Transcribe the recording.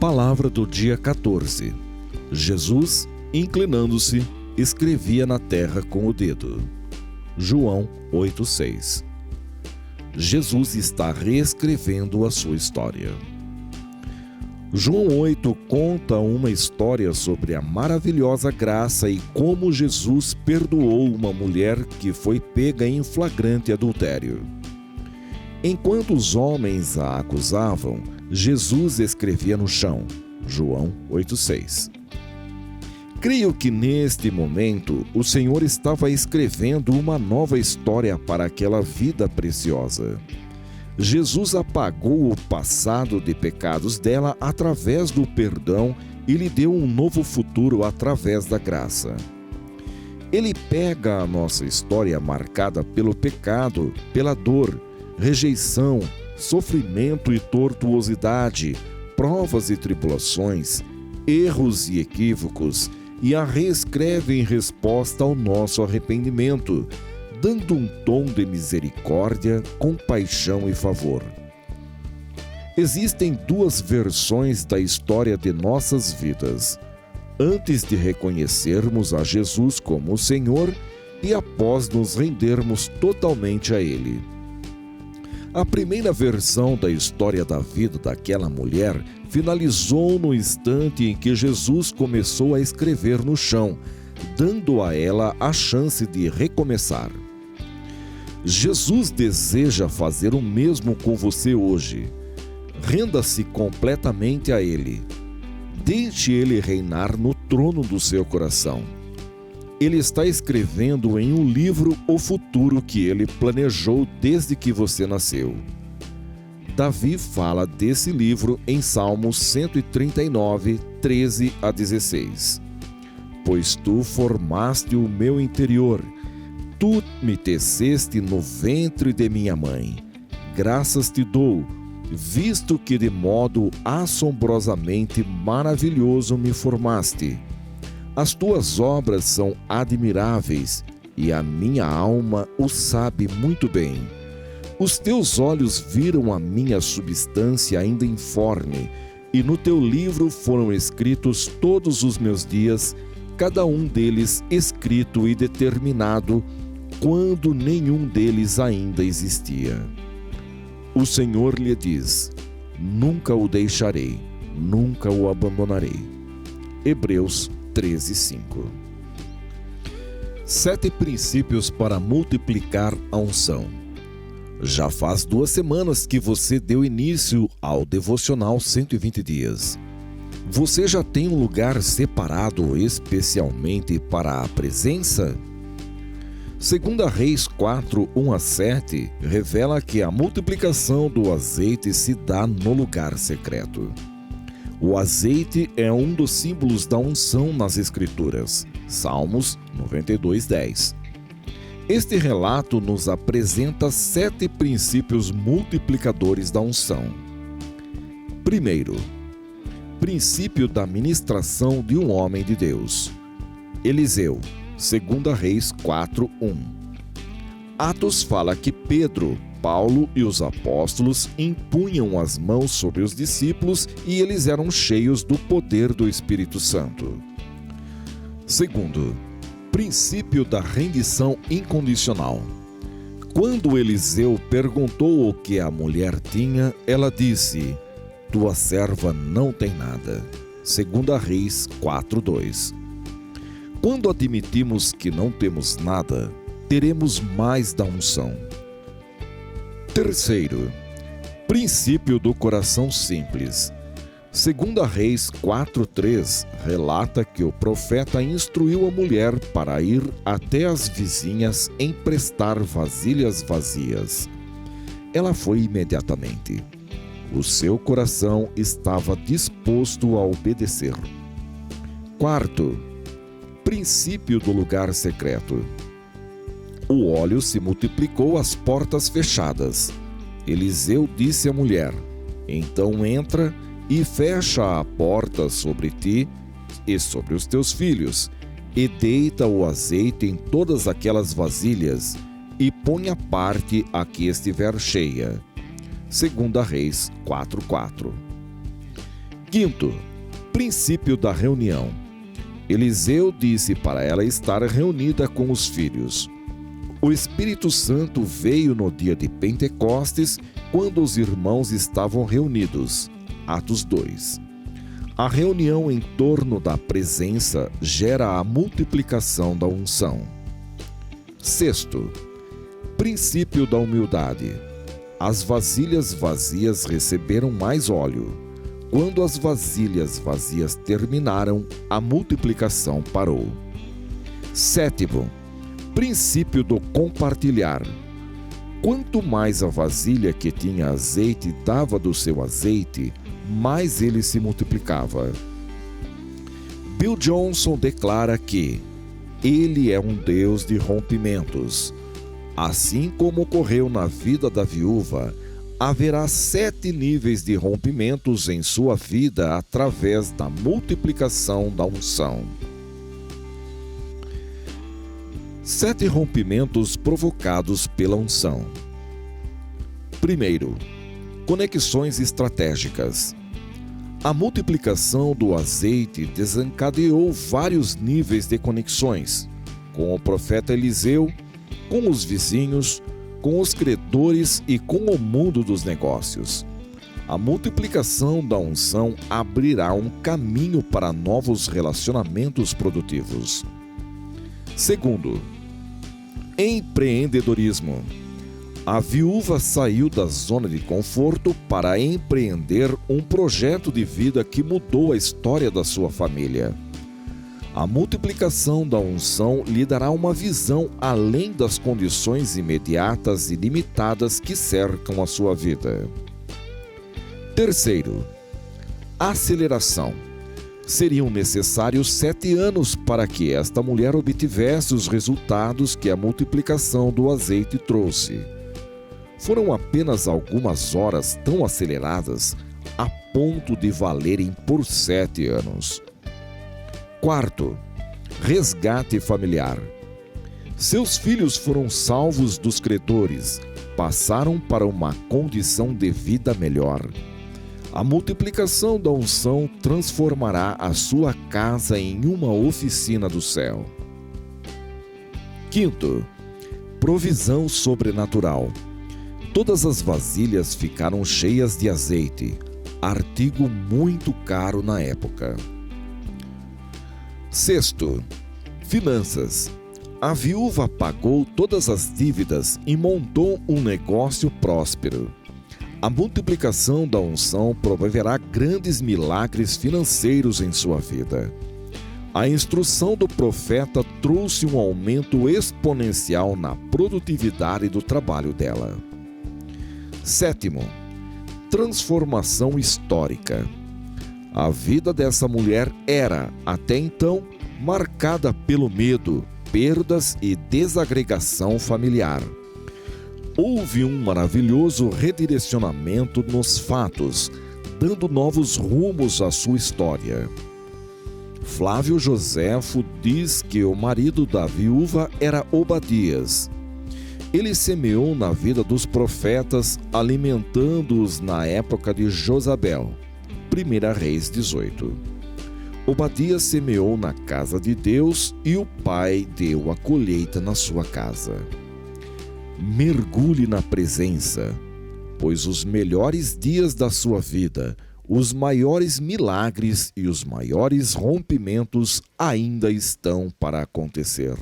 Palavra do dia 14. Jesus, inclinando-se, escrevia na terra com o dedo. João 8,6. Jesus está reescrevendo a sua história. João 8 conta uma história sobre a maravilhosa graça e como Jesus perdoou uma mulher que foi pega em flagrante adultério. Enquanto os homens a acusavam, Jesus escrevia no chão. João 8,6. Creio que neste momento o Senhor estava escrevendo uma nova história para aquela vida preciosa. Jesus apagou o passado de pecados dela através do perdão e lhe deu um novo futuro através da graça. Ele pega a nossa história marcada pelo pecado, pela dor, rejeição, sofrimento e tortuosidade, provas e tribulações, erros e equívocos, e a reescreve em resposta ao nosso arrependimento, dando um tom de misericórdia, compaixão e favor. Existem duas versões da história de nossas vidas: antes de reconhecermos a Jesus como o Senhor e após nos rendermos totalmente a Ele. A primeira versão da história da vida daquela mulher finalizou no instante em que Jesus começou a escrever no chão, dando a ela a chance de recomeçar. Jesus deseja fazer o mesmo com você hoje. Renda-se completamente a Ele. Deixe Ele reinar no trono do seu coração. Ele está escrevendo em um livro o futuro que Ele planejou desde que você nasceu. Davi fala desse livro em Salmos 139, 13 a 16. Pois tu formaste o meu interior, tu me teceste no ventre de minha mãe. Graças te dou, visto que de modo assombrosamente maravilhoso me formaste. As tuas obras são admiráveis, e a minha alma o sabe muito bem. Os teus olhos viram a minha substância ainda informe, e no teu livro foram escritos todos os meus dias, cada um deles escrito e determinado, quando nenhum deles ainda existia. O Senhor lhe diz: nunca o deixarei, nunca o abandonarei. Hebreus 13:5. 7 princípios para multiplicar a unção. Já faz 2 semanas que você deu início ao Devocional 120 dias. Você já tem um lugar separado especialmente para a presença? 2 Reis 4, 1 a 7 revela que a multiplicação do azeite se dá no lugar secreto. O azeite é um dos símbolos da unção nas Escrituras. Salmos 92:10. Este relato nos apresenta 7 princípios multiplicadores da unção. Primeiro, princípio da ministração de um homem de Deus. Eliseu, 2 Reis 4:1. Atos fala que Pedro, Paulo e os apóstolos impunham as mãos sobre os discípulos e eles eram cheios do poder do Espírito Santo. Segundo, princípio da rendição incondicional. Quando Eliseu perguntou o que a mulher tinha, ela disse: tua serva não tem nada. 2 Reis 4:2. Quando admitimos que não temos nada, teremos mais da unção. Terceiro, princípio do coração simples. 2 Reis 4:3 relata que o profeta instruiu a mulher para ir até as vizinhas emprestar vasilhas vazias. Ela foi imediatamente. O seu coração estava disposto a obedecer. Quarto, princípio do lugar secreto. O óleo se multiplicou às portas fechadas. Eliseu disse à mulher: então entra e fecha a porta sobre ti e sobre os teus filhos, e deita o azeite em todas aquelas vasilhas, e põe a parte a que estiver cheia. 2 Reis 4:4. Quinto, princípio da reunião. Eliseu disse para ela estar reunida com os filhos. O Espírito Santo veio no dia de Pentecostes, quando os irmãos estavam reunidos. Atos 2. A reunião em torno da presença gera a multiplicação da unção. Sexto, princípio da humildade. As vasilhas vazias receberam mais óleo. Quando as vasilhas vazias terminaram, a multiplicação parou. Sétimo, princípio do compartilhar. Quanto mais a vasilha que tinha azeite dava do seu azeite, mais ele se multiplicava. Bill Johnson declara que ele é um Deus de rompimentos. Assim como ocorreu na vida da viúva, haverá 7 níveis de rompimentos em sua vida através da multiplicação da unção. 7 rompimentos provocados pela unção. Primeiro, conexões estratégicas. A multiplicação do azeite desencadeou vários níveis de conexões, com o profeta Eliseu, com os vizinhos, com os credores e com o mundo dos negócios. A multiplicação da unção abrirá um caminho para novos relacionamentos produtivos. Segundo, empreendedorismo. A viúva saiu da zona de conforto para empreender um projeto de vida que mudou a história da sua família. A multiplicação da unção lhe dará uma visão além das condições imediatas e limitadas que cercam a sua vida. Terceiro, aceleração. Seriam necessários 7 anos para que esta mulher obtivesse os resultados que a multiplicação do azeite trouxe. Foram apenas algumas horas tão aceleradas a ponto de valerem por 7 anos. Quarto, resgate familiar. Seus filhos foram salvos dos credores, passaram para uma condição de vida melhor. A multiplicação da unção transformará a sua casa em uma oficina do céu. Quinto, provisão sobrenatural. Todas as vasilhas ficaram cheias de azeite, artigo muito caro na época. Sexto, finanças. A viúva pagou todas as dívidas e montou um negócio próspero. A multiplicação da unção promoverá grandes milagres financeiros em sua vida. A instrução do profeta trouxe um aumento exponencial na produtividade do trabalho dela. Sétimo, transformação histórica. A vida dessa mulher era, até então, marcada pelo medo, perdas e desagregação familiar. Houve um maravilhoso redirecionamento nos fatos, dando novos rumos à sua história. Flávio Joséfo diz que o marido da viúva era Obadias. Ele semeou na vida dos profetas, alimentando-os na época de Josabel. 1 Reis 18. Obadias semeou na casa de Deus e o Pai deu a colheita na sua casa. Mergulhe na presença, pois os melhores dias da sua vida, os maiores milagres e os maiores rompimentos ainda estão para acontecer.